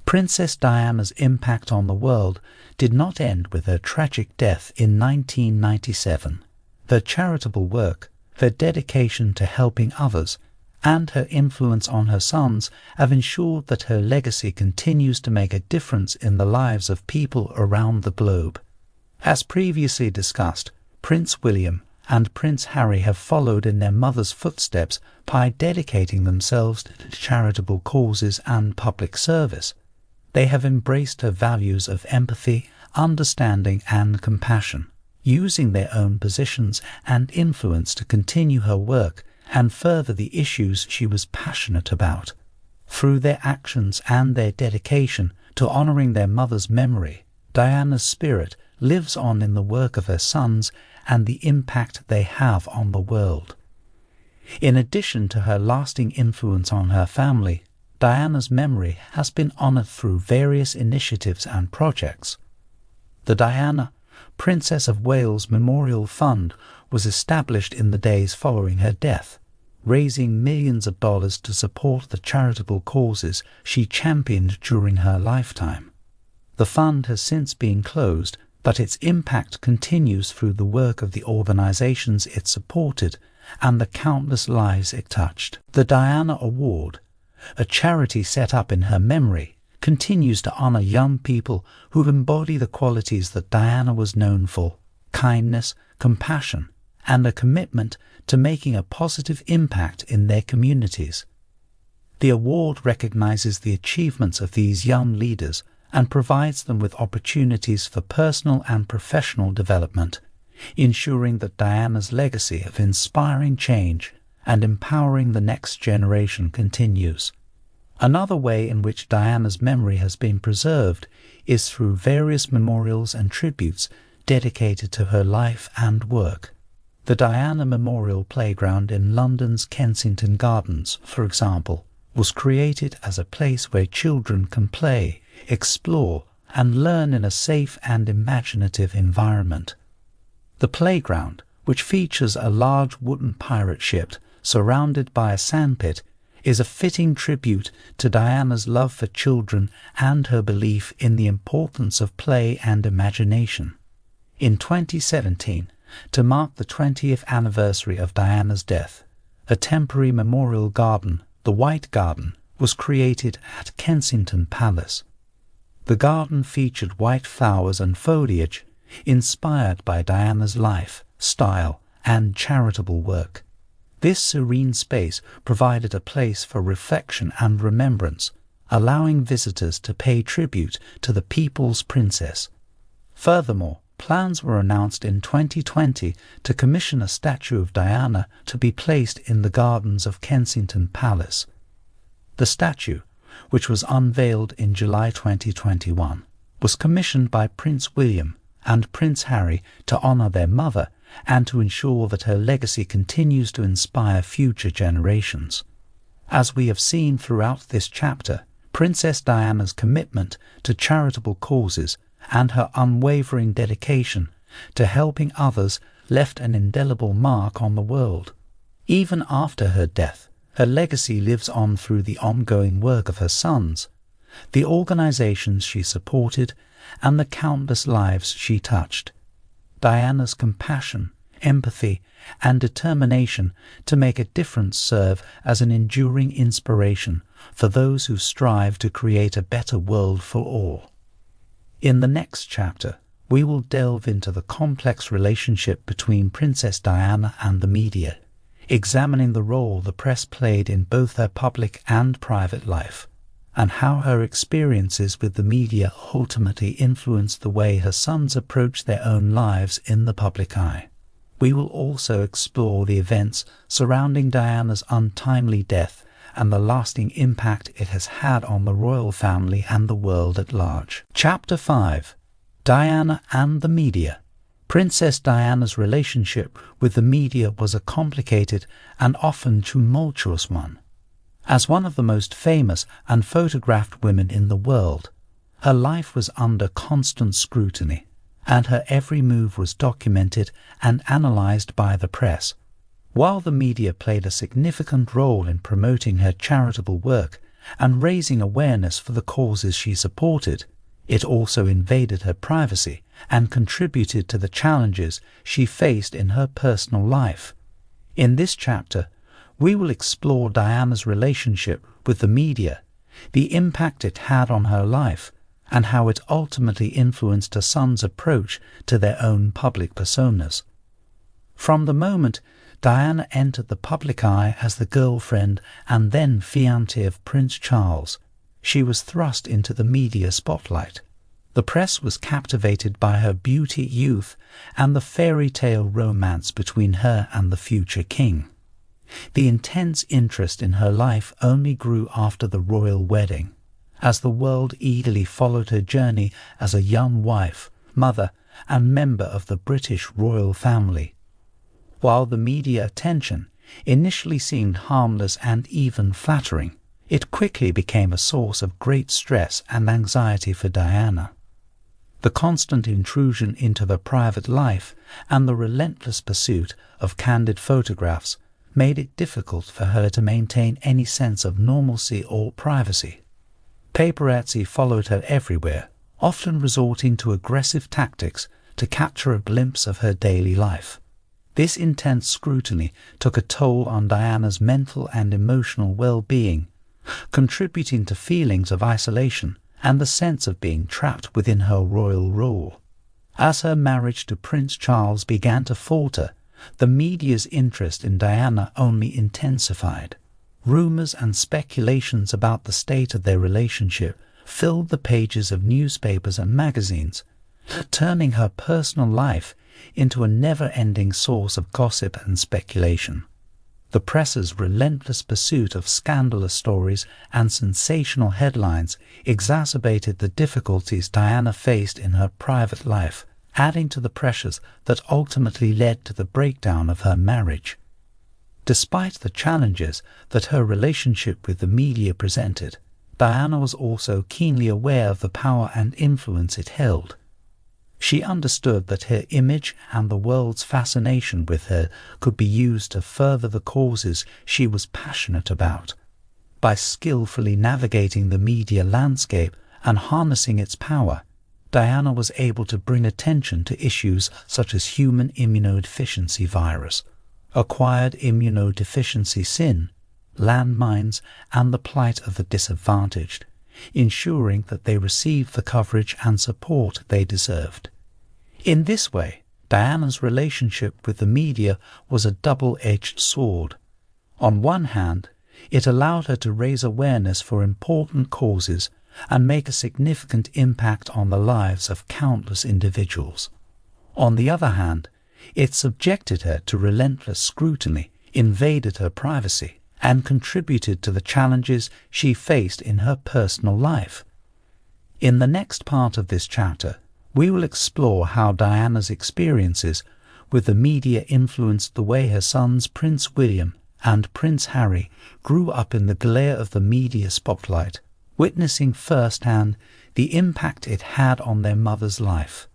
Princess Diana's impact on the world did not end with her tragic death in 1997. Her charitable work, her dedication to helping others, and her influence on her sons have ensured that her legacy continues to make a difference in the lives of people around the globe. As previously discussed, Prince William and Prince Harry have followed in their mother's footsteps by dedicating themselves to charitable causes and public service. They have embraced her values of empathy, understanding, and compassion, using their own positions and influence to continue her work and further the issues she was passionate about. Through their actions and their dedication to honoring their mother's memory, Diana's spirit lives on in the work of her sons and the impact they have on the world. In addition to her lasting influence on her family, Diana's memory has been honored through various initiatives and projects. The Diana, Princess of Wales Memorial Fund was established in the days following her death, raising millions of dollars to support the charitable causes she championed during her lifetime. The fund has since been closed, but its impact continues through the work of the organizations it supported and the countless lives it touched. The Diana Award, a charity set up in her memory, continues to honor young people who embody the qualities that Diana was known for: kindness, compassion, and a commitment to making a positive impact in their communities. The award recognizes the achievements of these young leaders and provides them with opportunities for personal and professional development, ensuring that Diana's legacy of inspiring change and empowering the next generation continues. Another way in which Diana's memory has been preserved is through various memorials and tributes dedicated to her life and work. The Diana Memorial Playground in London's Kensington Gardens, for example, was created as a place where children can play, explore, and learn in a safe and imaginative environment. The playground, which features a large wooden pirate ship surrounded by a sandpit, is a fitting tribute to Diana's love for children and her belief in the importance of play and imagination. In 2017, to mark the 20th anniversary of Diana's death, a temporary memorial garden, the White Garden, was created at Kensington Palace. The garden featured white flowers and foliage inspired by Diana's life, style, and charitable work. This serene space provided a place for reflection and remembrance, allowing visitors to pay tribute to the people's princess. Furthermore, plans were announced in 2020 to commission a statue of Diana to be placed in the gardens of Kensington Palace. The statue, which was unveiled in July 2021, was commissioned by Prince William and Prince Harry to honour their mother and to ensure that her legacy continues to inspire future generations. As we have seen throughout this chapter, Princess Diana's commitment to charitable causes and her unwavering dedication to helping others left an indelible mark on the world. Even after her death, her legacy lives on through the ongoing work of her sons, the organizations she supported, and the countless lives she touched. Diana's compassion, empathy, and determination to make a difference serve as an enduring inspiration for those who strive to create a better world for all. In the next chapter, we will delve into the complex relationship between Princess Diana and the media, examining the role the press played in both her public and private life, and how her experiences with the media ultimately influenced the way her sons approached their own lives in the public eye. We will also explore the events surrounding Diana's untimely death and the lasting impact it has had on the royal family and the world at large. Chapter 5. Diana and the Media. Princess Diana's relationship with the media was a complicated and often tumultuous one. As one of the most famous and photographed women in the world, her life was under constant scrutiny, and her every move was documented and analyzed by the press. While the media played a significant role in promoting her charitable work and raising awareness for the causes she supported, it also invaded her privacy and contributed to the challenges she faced in her personal life. In this chapter, we will explore Diana's relationship with the media, the impact it had on her life, and how it ultimately influenced her sons' approach to their own public personas. From the moment Diana entered the public eye as the girlfriend and then fiancée of Prince Charles, she was thrust into the media spotlight. The press was captivated by her beauty, youth, and the fairy tale romance between her and the future king. The intense interest in her life only grew after the royal wedding, as the world eagerly followed her journey as a young wife, mother, and member of the British royal family. While the media attention initially seemed harmless and even flattering, it quickly became a source of great stress and anxiety for Diana. The constant intrusion into her private life and the relentless pursuit of candid photographs made it difficult for her to maintain any sense of normalcy or privacy. Paparazzi followed her everywhere, often resorting to aggressive tactics to capture a glimpse of her daily life. This intense scrutiny took a toll on Diana's mental and emotional well-being, contributing to feelings of isolation and the sense of being trapped within her royal role. As her marriage to Prince Charles began to falter, the media's interest in Diana only intensified. Rumours and speculations about the state of their relationship filled the pages of newspapers and magazines, turning her personal life into a never-ending source of gossip and speculation. The press's relentless pursuit of scandalous stories and sensational headlines exacerbated the difficulties Diana faced in her private life, adding to the pressures that ultimately led to the breakdown of her marriage. Despite the challenges that her relationship with the media presented, Diana was also keenly aware of the power and influence it held. She understood that her image and the world's fascination with her could be used to further the causes she was passionate about. By skillfully navigating the media landscape and harnessing its power, Diana was able to bring attention to issues such as human immunodeficiency virus, acquired immunodeficiency sin, landmines, and the plight of the disadvantaged, ensuring that they received the coverage and support they deserved. In this way, Diana's relationship with the media was a double-edged sword. On one hand, it allowed her to raise awareness for important causes and make a significant impact on the lives of countless individuals. On the other hand, it subjected her to relentless scrutiny, invaded her privacy, and contributed to the challenges she faced in her personal life. In the next part of this chapter, we will explore how Diana's experiences with the media influenced the way her sons Prince William and Prince Harry grew up in the glare of the media spotlight, witnessing firsthand the impact it had on their mother's life.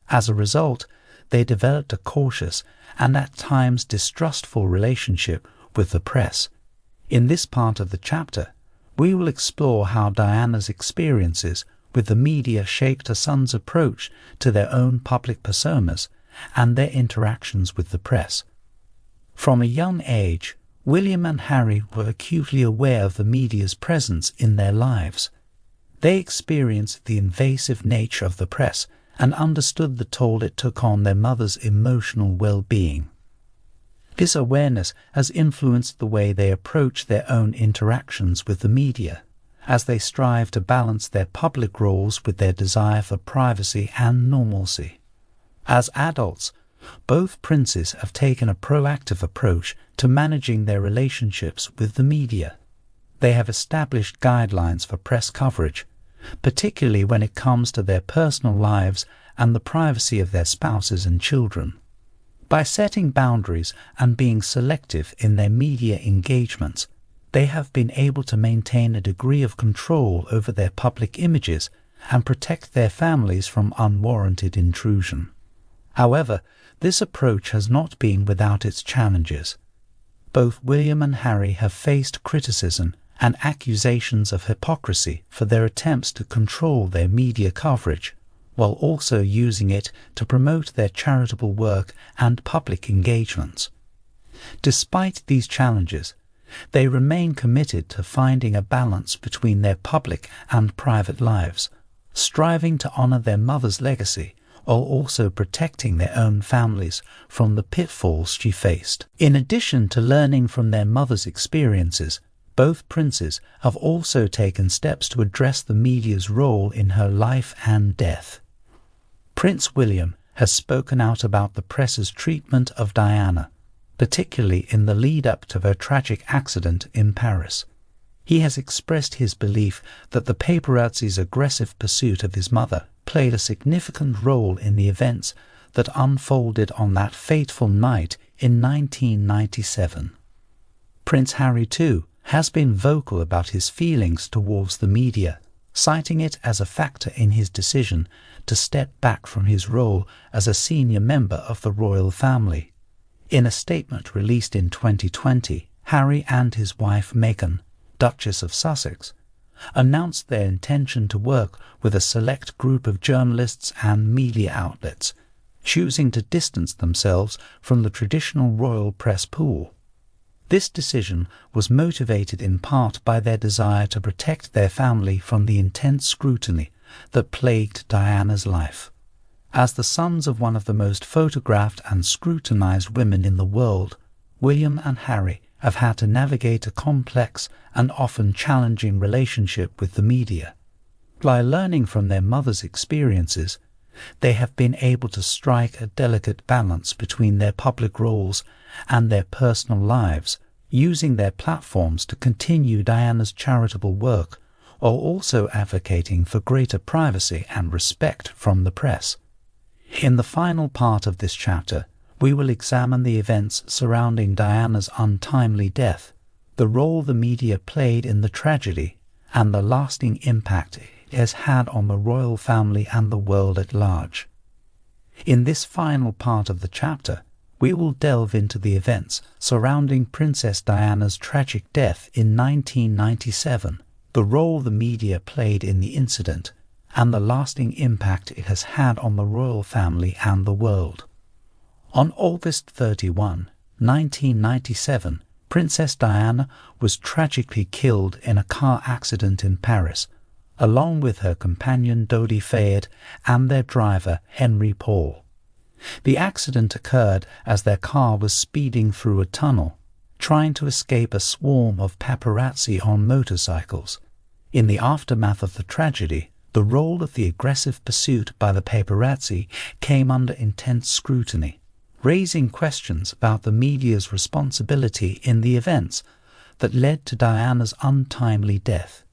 As a result, they developed a cautious and at times distrustful relationship with the press. In this part of the chapter, we will explore how Diana's experiences with the media shaped her sons' approach to their own public personas and their interactions with the press. From a young age, William and Harry were acutely aware of the media's presence in their lives. They experienced the invasive nature of the press and understood the toll it took on their mother's emotional well-being. This awareness has influenced the way they approach their own interactions with the media, as they strive to balance their public roles with their desire for privacy and normalcy. As adults, both princes have taken a proactive approach to managing their relationships with the media. They have established guidelines for press coverage, particularly when it comes to their personal lives and the privacy of their spouses and children. By setting boundaries and being selective in their media engagements, they have been able to maintain a degree of control over their public images and protect their families from unwarranted intrusion. However, this approach has not been without its challenges. Both William and Harry have faced criticism and accusations of hypocrisy for their attempts to control their media coverage, while also using it to promote their charitable work and public engagements. Despite these challenges, they remain committed to finding a balance between their public and private lives, striving to honor their mother's legacy while also protecting their own families from the pitfalls she faced. In addition to learning from their mother's experiences, both princes have also taken steps to address the media's role in her life and death. Prince William has spoken out about the press's treatment of Diana, particularly in the lead-up to her tragic accident in Paris. He has expressed his belief that the paparazzi's aggressive pursuit of his mother played a significant role in the events that unfolded on that fateful night in 1997. Prince Harry, too, has been vocal about his feelings towards the media, citing it as a factor in his decision to step back from his role as a senior member of the royal family. In a statement released in 2020, Harry and his wife Meghan, Duchess of Sussex, announced their intention to work with a select group of journalists and media outlets, choosing to distance themselves from the traditional royal press pool. This decision was motivated in part by their desire to protect their family from the intense scrutiny that plagued Diana's life. As the sons of one of the most photographed and scrutinized women in the world, William and Harry have had to navigate a complex and often challenging relationship with the media. By learning from their mother's experiences, they have been able to strike a delicate balance between their public roles and their personal lives, using their platforms to continue Diana's charitable work, while also advocating for greater privacy and respect from the press. In the final part of this chapter, we will examine the events surrounding Diana's untimely death, the role the media played in the tragedy, and the lasting impact it has had on the royal family and the world at large. In this final part of the chapter, we will delve into the events surrounding Princess Diana's tragic death in 1997, the role the media played in the incident, and the lasting impact it has had on the royal family and the world. On August 31, 1997, Princess Diana was tragically killed in a car accident in Paris, along with her companion Dodi Fayed and their driver Henry Paul. The accident occurred as their car was speeding through a tunnel, trying to escape a swarm of paparazzi on motorcycles. In the aftermath of the tragedy, the role of the aggressive pursuit by the paparazzi came under intense scrutiny, raising questions about the media's responsibility in the events that led to Diana's untimely death.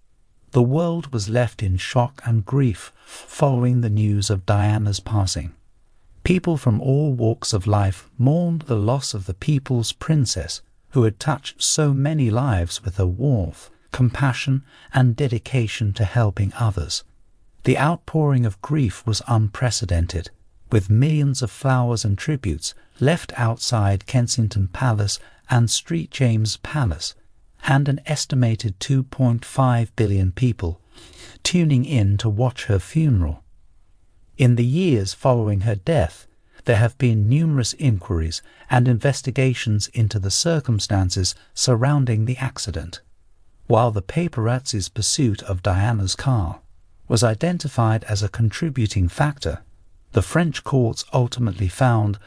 The world was left in shock and grief following the news of Diana's passing. People from all walks of life mourned the loss of the people's princess, who had touched so many lives with her warmth, compassion, and dedication to helping others. The outpouring of grief was unprecedented, with millions of flowers and tributes left outside Kensington Palace and St James's Palace, and an estimated 2.5 billion people tuning in to watch her funeral. In the years following her death, there have been numerous inquiries and investigations into the circumstances surrounding the accident. While the paparazzi's pursuit of Diana's car was identified as a contributing factor, the French courts ultimately found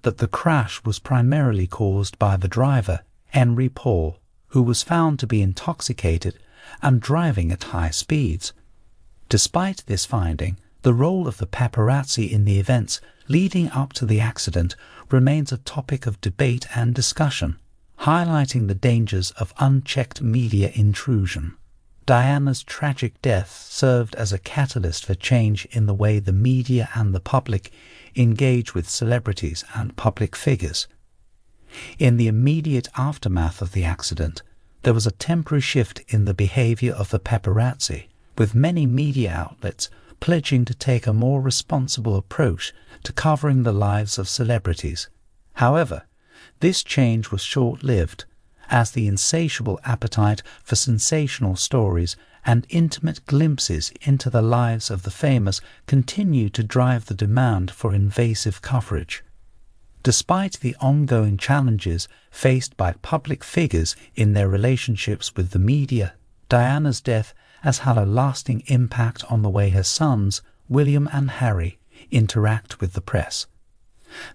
that the crash was primarily caused by the driver, Henri Paul, who was found to be intoxicated and driving at high speeds. Despite this finding, the role of the paparazzi in the events leading up to the accident remains a topic of debate and discussion, highlighting the dangers of unchecked media intrusion. Diana's tragic death served as a catalyst for change in the way the media and the public engage with celebrities and public figures. In the immediate aftermath of the accident, there was a temporary shift in the behavior of the paparazzi, with many media outlets pledging to take a more responsible approach to covering the lives of celebrities. However, this change was short-lived, as the insatiable appetite for sensational stories and intimate glimpses into the lives of the famous continued to drive the demand for invasive coverage. Despite the ongoing challenges faced by public figures in their relationships with the media, Diana's death has had a lasting impact on the way her sons, William and Harry, interact with the press.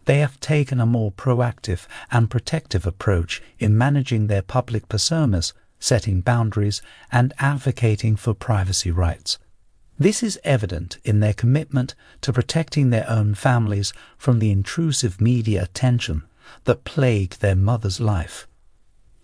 They have taken a more proactive and protective approach in managing their public personas, setting boundaries, and advocating for privacy rights. This is evident in their commitment to protecting their own families from the intrusive media attention that plagued their mother's life.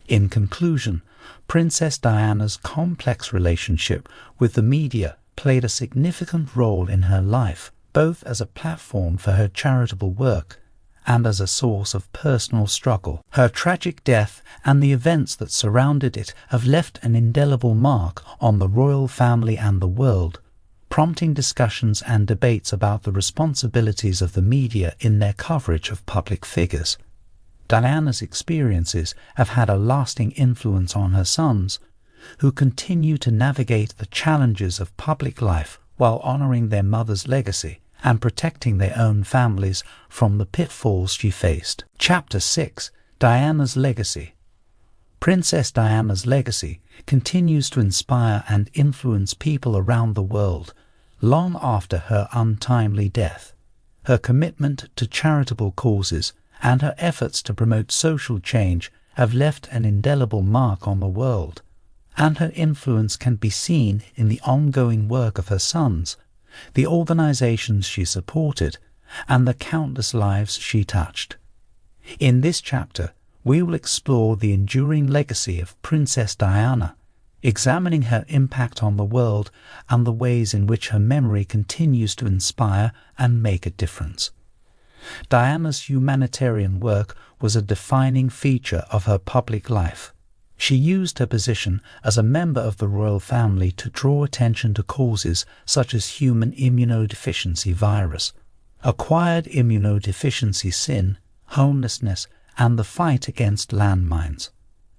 In conclusion, Princess Diana's complex relationship with the media played a significant role in her life, both as a platform for her charitable work and as a source of personal struggle. Her tragic death and the events that surrounded it have left an indelible mark on the royal family and the world, prompting discussions and debates about the responsibilities of the media in their coverage of public figures. Diana's experiences have had a lasting influence on her sons, who continue to navigate the challenges of public life while honoring their mother's legacy and protecting their own families from the pitfalls she faced. Chapter 6: Diana's Legacy. Princess Diana's legacy continues to inspire and influence people around the world long after her untimely death. Her commitment to charitable causes and her efforts to promote social change have left an indelible mark on the world, and her influence can be seen in the ongoing work of her sons, the organizations she supported, and the countless lives she touched. In this chapter, we will explore the enduring legacy of Princess Diana, examining her impact on the world and the ways in which her memory continues to inspire and make a difference. Diana's humanitarian work was a defining feature of her public life. She used her position as a member of the royal family to draw attention to causes such as human immunodeficiency virus, acquired immunodeficiency sin, homelessness, and the fight against landmines.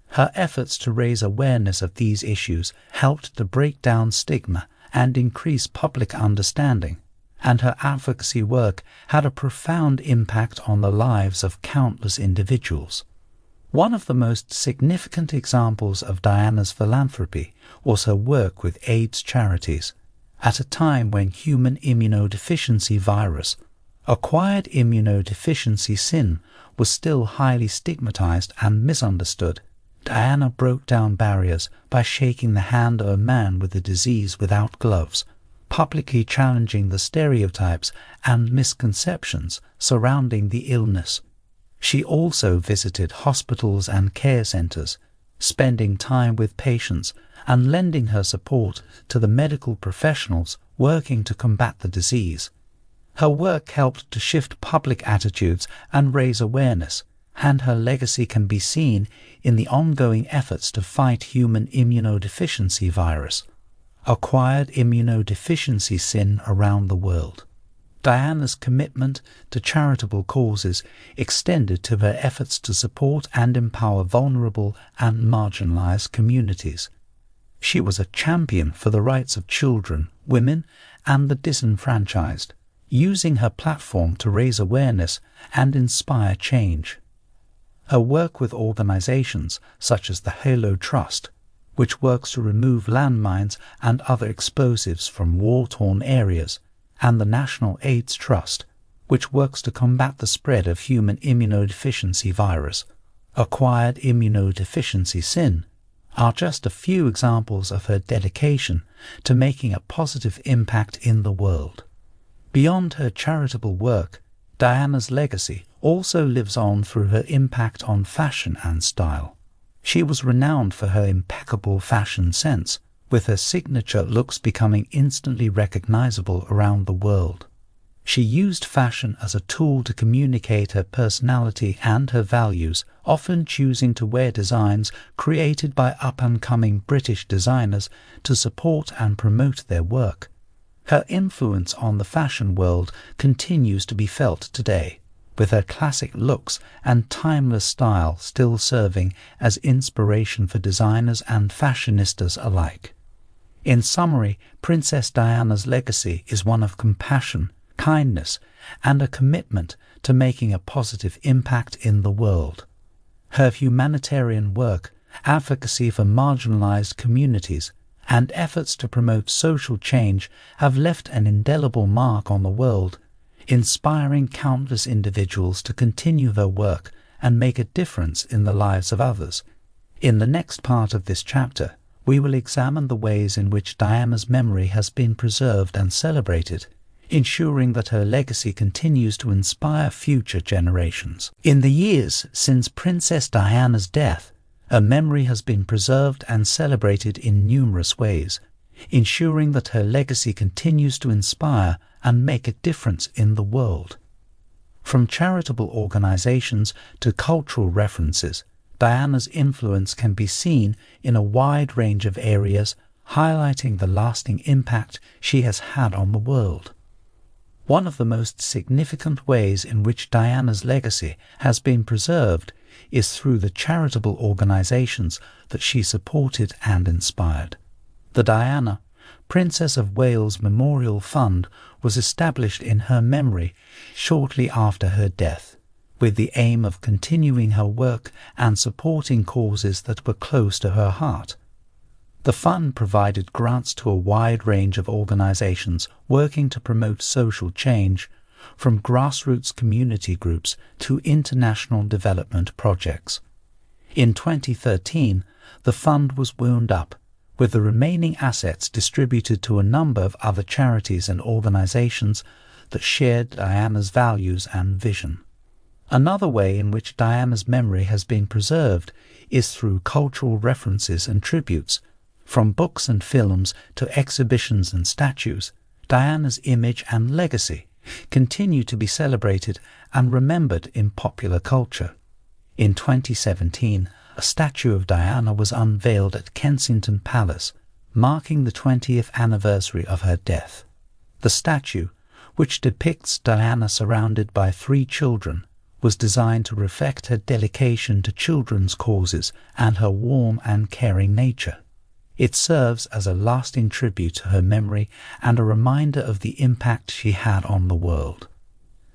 Her efforts to raise awareness of these issues helped to break down stigma and increase public understanding, and her advocacy work had a profound impact on the lives of countless individuals. One of the most significant examples of Diana's philanthropy was her work with AIDS charities, at a time when human immunodeficiency virus, acquired immunodeficiency sin, was still highly stigmatized and misunderstood. Diana broke down barriers by shaking the hand of a man with the disease without gloves, publicly challenging the stereotypes and misconceptions surrounding the illness. She also visited hospitals and care centers, spending time with patients and lending her support to the medical professionals working to combat the disease. Her work helped to shift public attitudes and raise awareness, and her legacy can be seen in the ongoing efforts to fight human immunodeficiency virus, acquired immunodeficiency sin around the world. Diana's commitment to charitable causes extended to her efforts to support and empower vulnerable and marginalized communities. She was a champion for the rights of children, women, and the disenfranchised, using her platform to raise awareness and inspire change. Her work with organizations such as the Halo Trust, which works to remove landmines and other explosives from war-torn areas, and the National AIDS Trust, which works to combat the spread of human immunodeficiency virus, acquired immunodeficiency sin, are just a few examples of her dedication to making a positive impact in the world. Beyond her charitable work, Diana's legacy also lives on through her impact on fashion and style. She was renowned for her impeccable fashion sense, with her signature looks becoming instantly recognizable around the world. She used fashion as a tool to communicate her personality and her values, often choosing to wear designs created by up-and-coming British designers to support and promote their work. Her influence on the fashion world continues to be felt today, with her classic looks and timeless style still serving as inspiration for designers and fashionistas alike. In summary, Princess Diana's legacy is one of compassion, kindness, and a commitment to making a positive impact in the world. Her humanitarian work, advocacy for marginalized communities, and efforts to promote social change have left an indelible mark on the world, inspiring countless individuals to continue their work and make a difference in the lives of others. In the next part of this chapter, we will examine the ways in which Diana's memory has been preserved and celebrated, ensuring that her legacy continues to inspire future generations. In the years since Princess Diana's death, her memory has been preserved and celebrated in numerous ways, ensuring that her legacy continues to inspire and make a difference in the world. From charitable organizations to cultural references, Diana's influence can be seen in a wide range of areas, highlighting the lasting impact she has had on the world. One of the most significant ways in which Diana's legacy has been preserved is through the charitable organizations that she supported and inspired. The Diana, Princess of Wales Memorial Fund was established in her memory shortly after her death, with the aim of continuing her work and supporting causes that were close to her heart. The fund provided grants to a wide range of organizations working to promote social change, from grassroots community groups to international development projects. In 2013, the fund was wound up, with the remaining assets distributed to a number of other charities and organizations that shared Diana's values and vision. Another way in which Diana's memory has been preserved is through cultural references and tributes. From books and films to exhibitions and statues, Diana's image and legacy continue to be celebrated and remembered in popular culture. In 2017, a statue of Diana was unveiled at Kensington Palace, marking the 20th anniversary of her death. The statue, which depicts Diana surrounded by 3 children, was designed to reflect her dedication to children's causes and her warm and caring nature. It serves as a lasting tribute to her memory and a reminder of the impact she had on the world.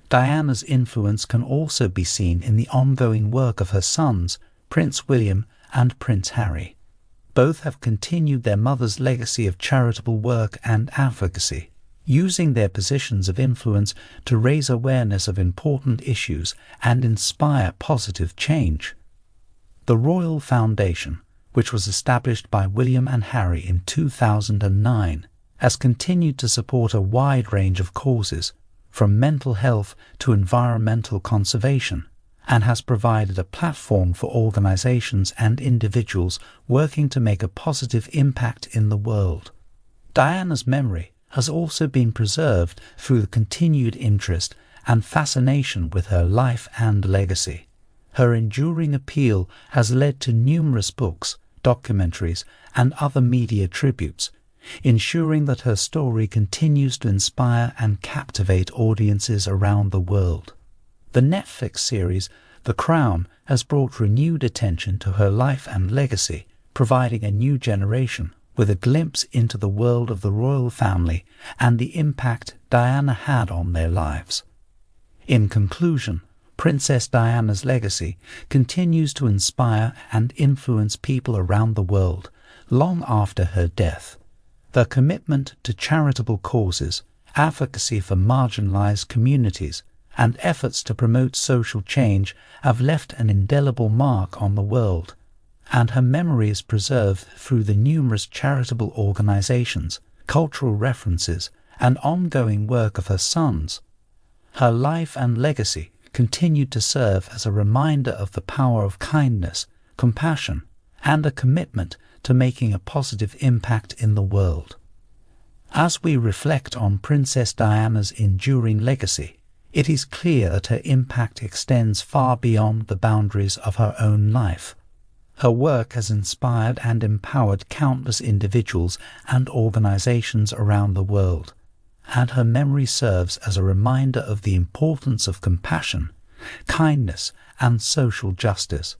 Diana's influence can also be seen in the ongoing work of her sons, Prince William and Prince Harry. Both have continued their mother's legacy of charitable work and advocacy, using their positions of influence to raise awareness of important issues and inspire positive change. The Royal Foundation, which was established by William and Harry in 2009, has continued to support a wide range of causes, from mental health to environmental conservation, and has provided a platform for organizations and individuals working to make a positive impact in the world. Diana's memory has also been preserved through the continued interest and fascination with her life and legacy. Her enduring appeal has led to numerous books, documentaries, and other media tributes, ensuring that her story continues to inspire and captivate audiences around the world. The Netflix series The Crown has brought renewed attention to her life and legacy, providing a new generation with a glimpse into the world of the royal family and the impact Diana had on their lives. In conclusion, Princess Diana's legacy continues to inspire and influence people around the world long after her death. Their commitment to charitable causes, advocacy for marginalized communities, and efforts to promote social change have left an indelible mark on the world, and her memory is preserved through the numerous charitable organizations, cultural references, and ongoing work of her sons. Her life and legacy continued to serve as a reminder of the power of kindness, compassion, and a commitment to making a positive impact in the world. As we reflect on Princess Diana's enduring legacy, it is clear that her impact extends far beyond the boundaries of her own life. Her work has inspired and empowered countless individuals and organizations around the world, and her memory serves as a reminder of the importance of compassion, kindness, and social justice.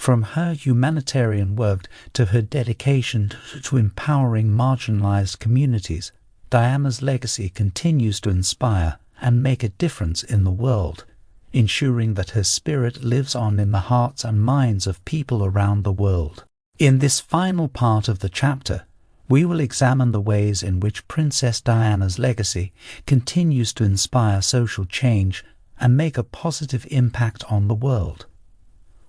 From her humanitarian work to her dedication to empowering marginalized communities, Diana's legacy continues to inspire and make a difference in the world, ensuring that her spirit lives on in the hearts and minds of people around the world. In this final part of the chapter, we will examine the ways in which Princess Diana's legacy continues to inspire social change and make a positive impact on the world.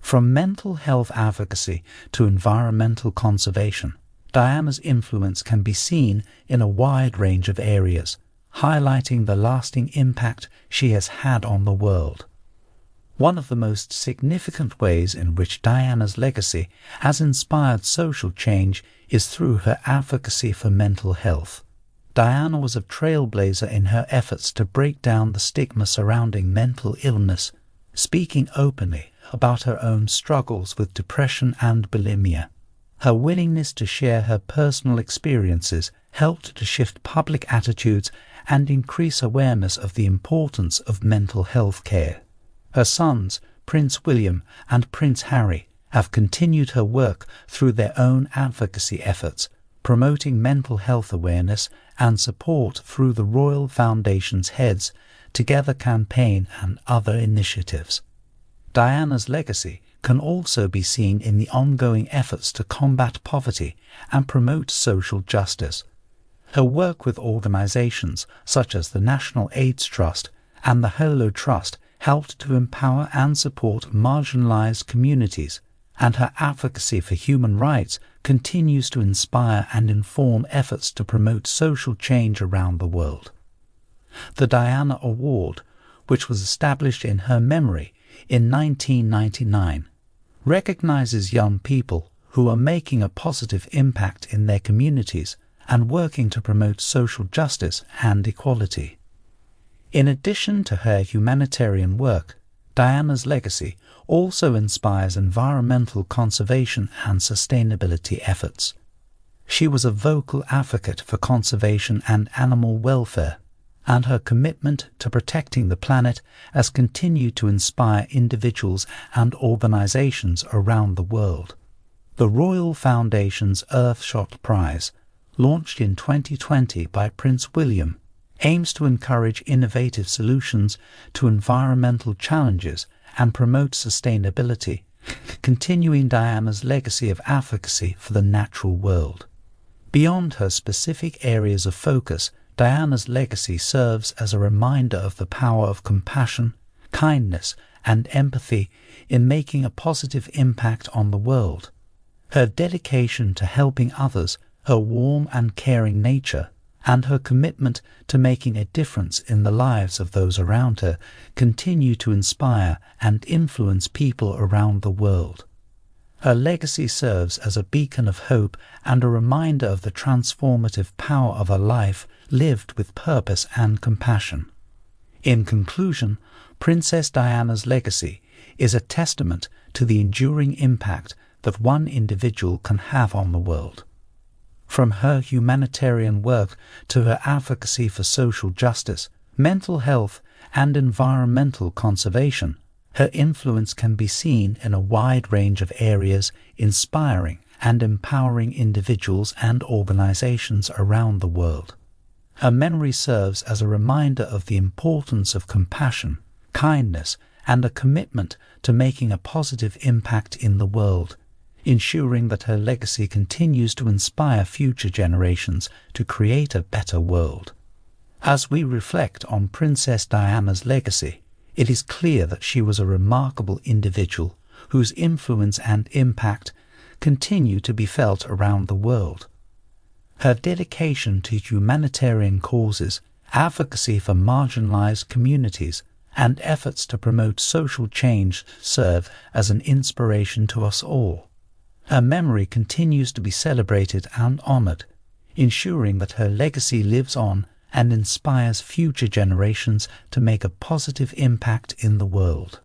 From mental health advocacy to environmental conservation, Diana's influence can be seen in a wide range of areas, highlighting the lasting impact she has had on the world. One of the most significant ways in which Diana's legacy has inspired social change is through her advocacy for mental health. Diana was a trailblazer in her efforts to break down the stigma surrounding mental illness, speaking openly about her own struggles with depression and bulimia. Her willingness to share her personal experiences helped to shift public attitudes and increase awareness of the importance of mental health care. Her sons, Prince William and Prince Harry, have continued her work through their own advocacy efforts, promoting mental health awareness and support through the Royal Foundation's Heads Together campaign and other initiatives. Diana's legacy can also be seen in the ongoing efforts to combat poverty and promote social justice. Her work with organizations such as the National AIDS Trust and the Holo Trust helped to empower and support marginalized communities, and her advocacy for human rights continues to inspire and inform efforts to promote social change around the world. The Diana Award, which was established in her memory in 1999, recognizes young people who are making a positive impact in their communities and working to promote social justice and equality. In addition to her humanitarian work, Diana's legacy also inspires environmental conservation and sustainability efforts. She was a vocal advocate for conservation and animal welfare, and her commitment to protecting the planet has continued to inspire individuals and organizations around the world. The Royal Foundation's Earthshot Prize, launched in 2020 by Prince William, aims to encourage innovative solutions to environmental challenges and promote sustainability, continuing Diana's legacy of advocacy for the natural world. Beyond her specific areas of focus, Diana's legacy serves as a reminder of the power of compassion, kindness, and empathy in making a positive impact on the world. Her dedication to helping others, her warm and caring nature, and her commitment to making a difference in the lives of those around her continue to inspire and influence people around the world. Her legacy serves as a beacon of hope and a reminder of the transformative power of a life lived with purpose and compassion. In conclusion, Princess Diana's legacy is a testament to the enduring impact that one individual can have on the world. From her humanitarian work to her advocacy for social justice, mental health, and environmental conservation, her influence can be seen in a wide range of areas, inspiring and empowering individuals and organizations around the world. Her memory serves as a reminder of the importance of compassion, kindness, and a commitment to making a positive impact in the world, ensuring that her legacy continues to inspire future generations to create a better world. As we reflect on Princess Diana's legacy, it is clear that she was a remarkable individual whose influence and impact continue to be felt around the world. Her dedication to humanitarian causes, advocacy for marginalized communities, and efforts to promote social change serve as an inspiration to us all. Her memory continues to be celebrated and honored, ensuring that her legacy lives on and inspires future generations to make a positive impact in the world.